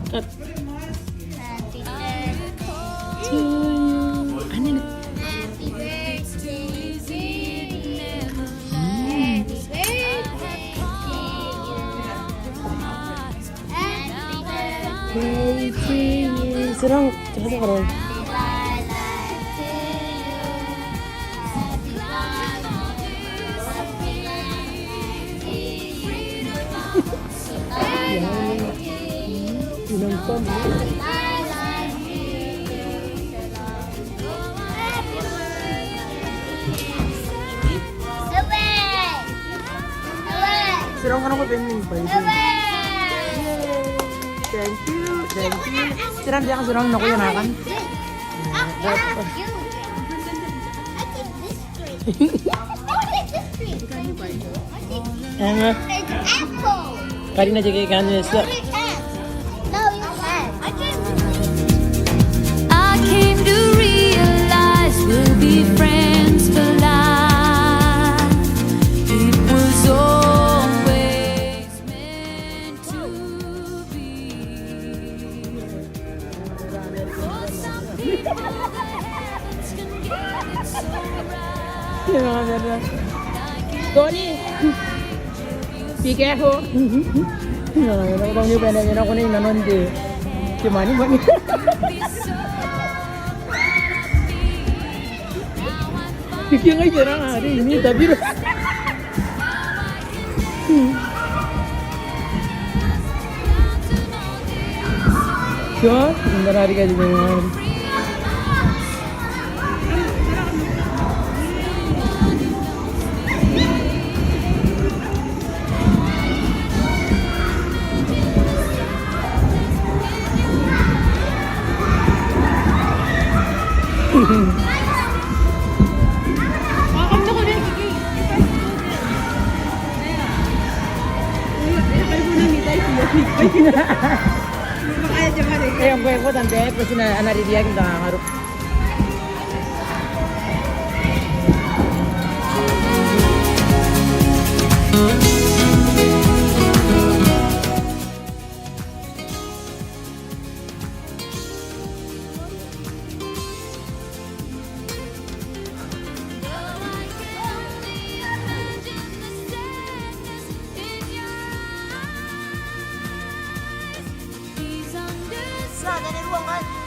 Cut. Happy birthday To you. Ano na? Happy birthday to you. Happy birthday to you. Happy birthday. Hey, to you. Sarang, tsaka sa karoon. Yun ang fun. Sarang ka na ko din pa. Thank you. Thank you. Sarang diyan ka sarang na ko yan akan. Ano? It's apple. Kari na jagay ka na sa. No, you can't. I can't. I came to realize we'll be friends for life. It was always meant to be. For some people, the heavens can get it so right. Yung mga meron. Tony! Be careful! Nang yung pwede yun ako na yung nanon di. Kimani ba niya? Bigyan nga jarang hari ini tapi so, sebentar hari ka juga yang eh, ang kuya ko tante, kasi na anaridiya kita ngaruk. He's under Sa, ganun ruang kan.